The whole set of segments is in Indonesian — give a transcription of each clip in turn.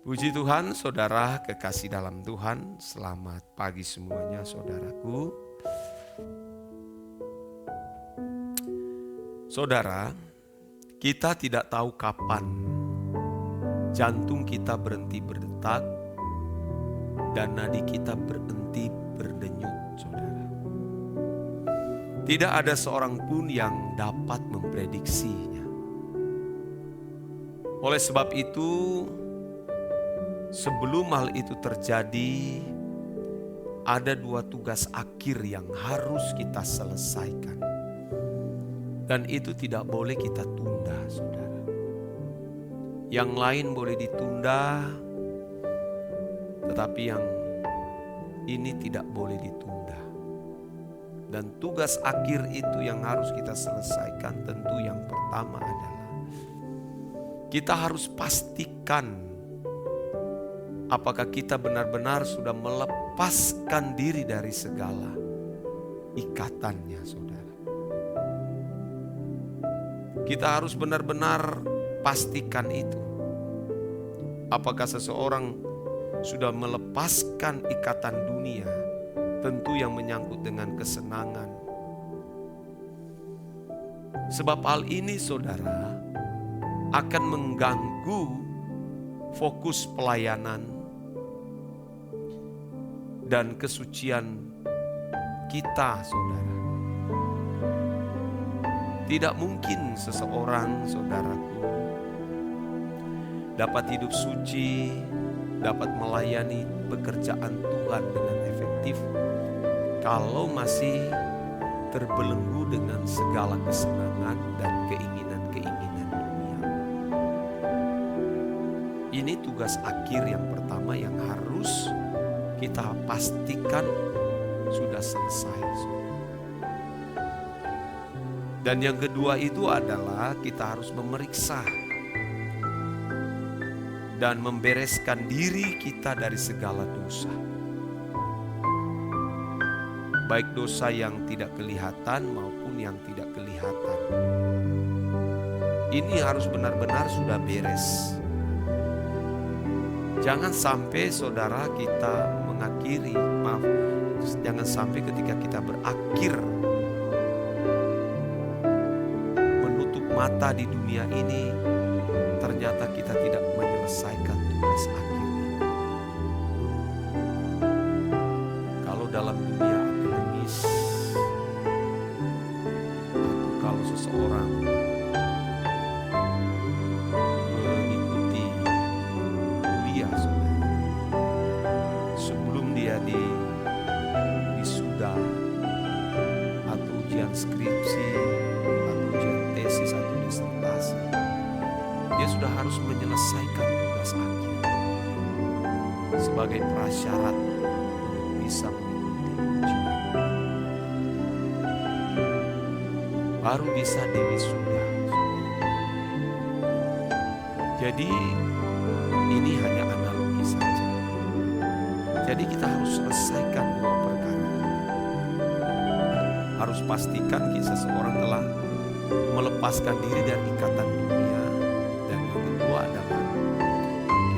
Puji Tuhan, saudara kekasih dalam Tuhan. Selamat pagi semuanya, saudaraku. Saudara, kita tidak tahu kapan jantung kita berhenti berdetak dan nadi kita berhenti berdenyut, saudara. Tidak ada seorang pun yang dapat memprediksinya. Oleh sebab itu, sebelum hal itu terjadi, ada dua tugas akhir yang harus kita selesaikan. Dan itu tidak boleh kita tunda, saudara. Yang lain boleh ditunda, tetapi yang ini tidak boleh ditunda. Dan tugas akhir itu yang harus kita selesaikan, tentu yang pertama adalah kita harus pastikan apakah kita benar-benar sudah melepaskan diri dari segala ikatannya, saudara. Kita harus benar-benar pastikan itu. Apakah seseorang sudah melepaskan ikatan dunia, tentu yang menyangkut dengan kesenangan. Sebab hal ini, saudara, akan mengganggu fokus pelayanan dan kesucian kita, saudara. Tidak mungkin seseorang, saudaraku, dapat hidup suci, dapat melayani pekerjaan Tuhan dengan efektif kalau masih terbelenggu dengan segala kesenangan dan keinginan-keinginan dunia. Ini tugas akhir yang pertama yang harus kita pastikan sudah selesai. Dan yang kedua itu adalah kita harus memeriksa dan membereskan diri kita dari segala dosa. Baik dosa yang tidak kelihatan maupun yang tidak kelihatan. Ini harus benar-benar sudah beres. Jangan sampai saudara kita jangan sampai ketika kita berakhir menutup mata di dunia ini, ternyata kita tidak menyelesaikan tugas akhirnya. Kalau dalam dunia akademis, atau kalau seseorang mengikuti kuliah, saudara, sebelum dia wisuda atau ujian skripsi atau ujian tesis atau disertasi, dia sudah harus menyelesaikan tugas akhir sebagai prasyarat untuk bisa mengikuti ujian. Baru bisa diwisuda. Jadi ini hanya analogi saja. Jadi kita harus selesaikan dua perkara. Harus pastikan seseorang telah melepaskan diri dari ikatan dunia. Dan yang kedua adalah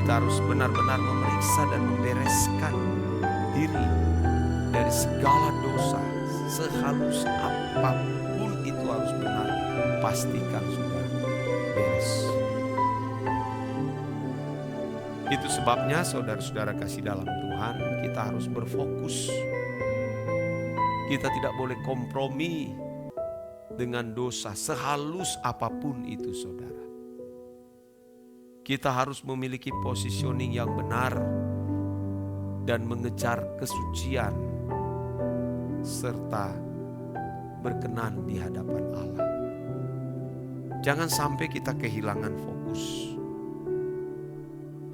kita harus benar-benar memeriksa dan membereskan diri dari segala dosa. Sehalus apapun itu harus benar, pastikan sudah beres. Itu sebabnya saudara-saudara kasih dalam Tuhan, kita harus berfokus. Kita tidak boleh kompromi dengan dosa sehalus apapun itu, saudara. Kita harus memiliki positioning yang benar dan mengejar kesucian serta berkenan di hadapan Allah. Jangan sampai kita kehilangan fokus.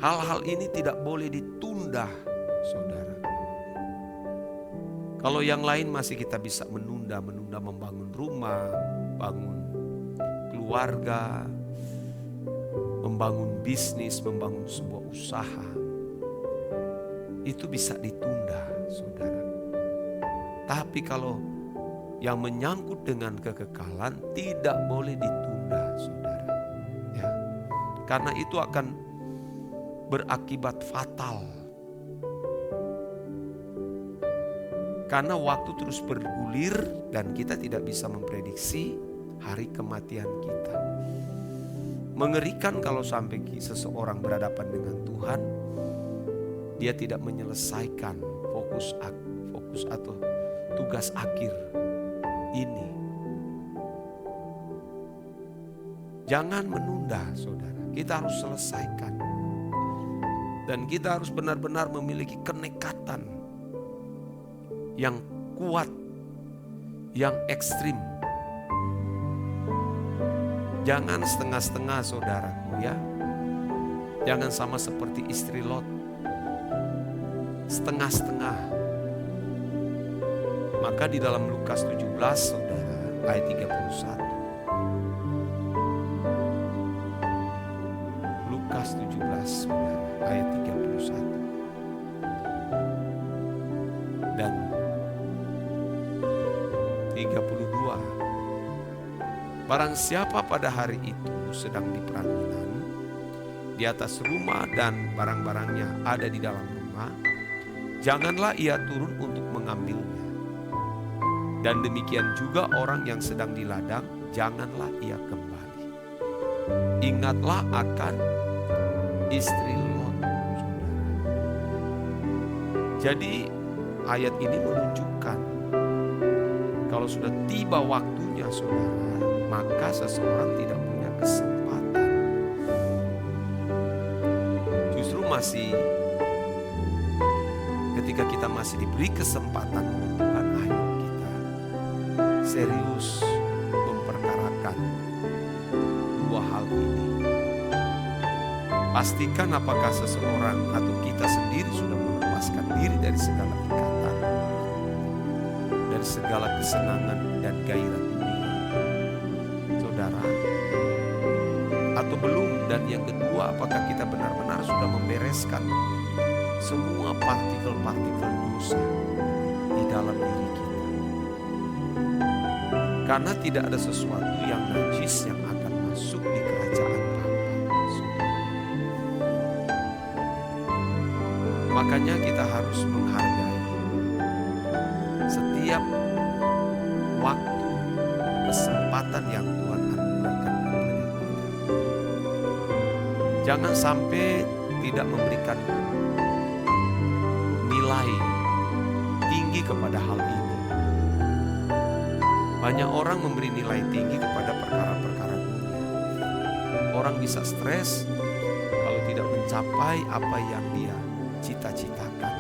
Hal-hal ini tidak boleh ditunda, saudara. Kalau yang lain masih kita bisa menunda membangun rumah, bangun keluarga, membangun bisnis, membangun sebuah usaha. Itu bisa ditunda, saudara. Tapi kalau yang menyangkut dengan kekekalan tidak boleh ditunda, saudara. Ya. Karena itu akan berakibat fatal. Karena waktu terus bergulir dan kita tidak bisa memprediksi hari kematian kita. Mengerikan kalau sampai seseorang berhadapan dengan Tuhan, dia tidak menyelesaikan fokus atau tugas akhir ini. Jangan menunda, saudara. Kita harus selesaikan. Dan kita harus benar-benar memiliki kenekatan yang kuat, yang ekstrim. Jangan setengah-setengah, saudaraku ya. Jangan sama seperti istri Lot. Setengah-setengah. Maka di dalam Lukas 17, saudara, ayat 31. Lukas 17, saudara, ayat 31. Dan 32. Barang siapa pada hari itu sedang di pelaminan, di atas rumah dan barang-barangnya ada di dalam rumah, janganlah ia turun untuk mengambilnya. Dan demikian juga orang yang sedang di ladang, janganlah ia kembali. Ingatlah akan istri Lot, saudara. Jadi ayat ini menunjukkan kalau sudah tiba waktunya, saudara, maka seseorang tidak punya kesempatan. Justru masih ketika kita masih diberi kesempatan oleh Tuhan, ayo kita serius memperkarakan dua hal ini. Pastikan apakah seseorang atau kita sendiri sudah melepaskan diri dari segala ikatan, dari segala kesenangan dan gairah dunia, saudara, atau belum. Dan yang kedua, apakah kita benar-benar sudah membereskan semua partikel-partikel dosa di dalam diri kita. Karena tidak ada sesuatu yang najis yang akan masuk di kerajaan Bapa. Makanya kita harus menghargai setiap waktu, kesempatan yang Tuhan anugerahkan kepada kita. Jangan sampai tidak memberikan nilai tinggi kepada hal ini. Banyak orang memberi nilai tinggi kepada perkara-perkara dunia. Orang bisa stres kalau tidak mencapai apa yang dia cita-citakan.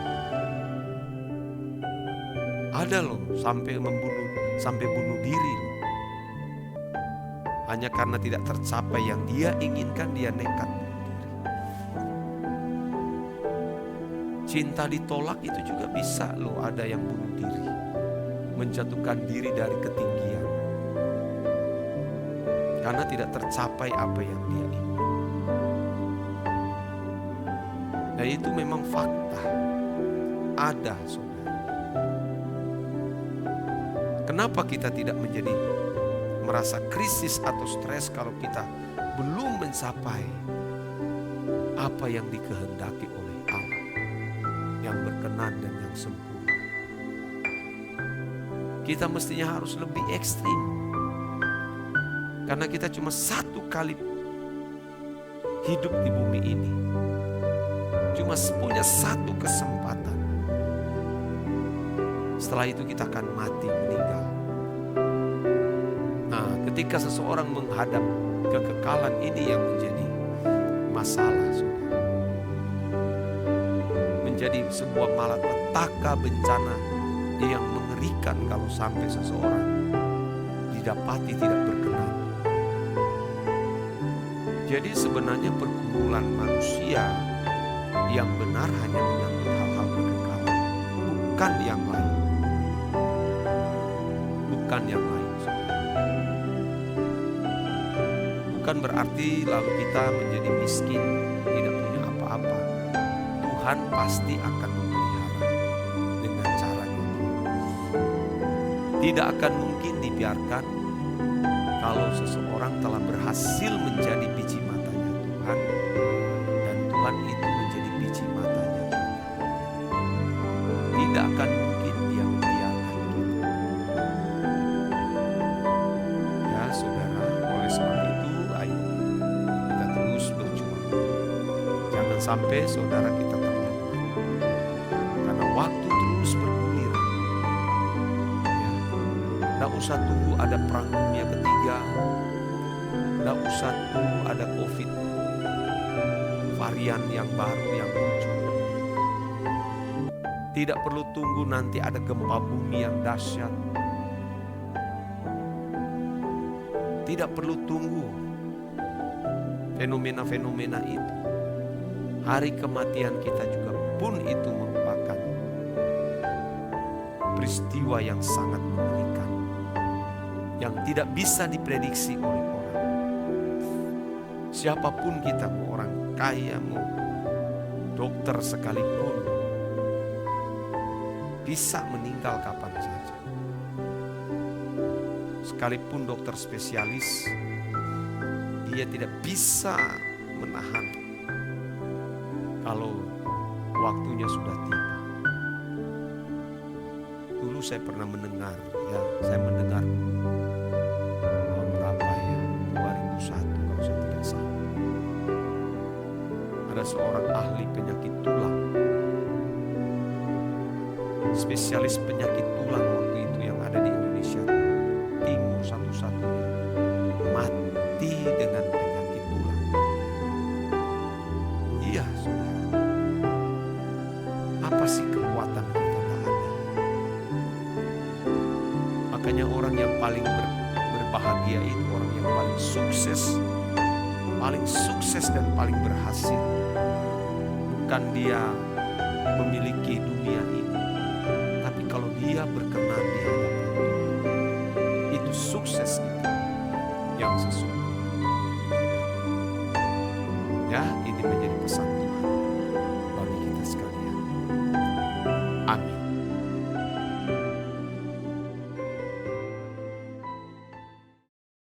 Ada loh sampai bunuh diri loh. Hanya karena tidak tercapai yang dia inginkan, dia nekat bunuh diri. Cinta ditolak itu juga bisa loh, ada yang bunuh diri, menjatuhkan diri dari ketinggian karena tidak tercapai apa yang dia ingin. Dan itu memang fakta, ada, saudara. Kenapa kita tidak menjadi merasa krisis atau stres kalau kita belum mencapai apa yang dikehendaki oleh Allah, yang berkenan dan yang sempurna? Kita mestinya harus lebih ekstrim, karena kita cuma satu kali hidup di bumi ini, cuma punya satu kesempatan. Setelah itu kita akan mati, meninggal. Nah, ketika seseorang menghadap kekekalan ini yang menjadi masalah, saudara, menjadi sebuah malapetaka, bencana yang mengerikan kalau sampai seseorang didapati tidak berkenan. Jadi sebenarnya pergumulan manusia yang benar hanya menyangkut hal-hal kekekalan, bukan yang lain. Bukan yang lain. Bukan berarti lalu kita menjadi miskin, tidak punya apa-apa. Tuhan pasti akan memelihara dengan caranya. Tidak akan mungkin dibiarkan kalau seseorang telah berhasil menjadi biji matanya Tuhan, dan Tuhan itu akan mungkin dia membiarkan kita. Ya saudara, oleh sebab itu ayo kita terus berjuang. Jangan sampai saudara kita terlambat. Karena waktu terus bergulir. Ya, tidak usah tunggu ada perang dunia ketiga. Tidak usah tunggu ada COVID, varian yang baru yang muncul. Tidak perlu tunggu nanti ada gempa bumi yang dahsyat. Tidak perlu tunggu fenomena-fenomena itu. Hari kematian kita juga pun itu merupakan peristiwa yang sangat mengerikan, yang tidak bisa diprediksi oleh orang. Siapapun kita, mau orang kaya, mau dokter sekalipun, bisa meninggal kapan saja. Sekalipun dokter spesialis, dia tidak bisa menahan kalau waktunya sudah tiba. Dulu saya pernah mendengar, saya mendengar tahun berapa ya, 2001 kalau saya tidak salah. Ada seorang ahli penyakit tulang, spesialis penyakit tulang waktu itu yang ada di Indonesia Timur satu-satunya, mati dengan penyakit tulang. Iya saudara, apa sih kekuatan kita tak ada? Makanya orang yang paling berbahagia itu orang yang paling sukses dan paling berhasil. Bukan dia memiliki dunia ini, tapi kalau dia berkenan di hadapan Tuhan, itu sukses itu yang sesungguhnya. Ya, ini menjadi pesan Tuhan bagi kita sekalian. Amin.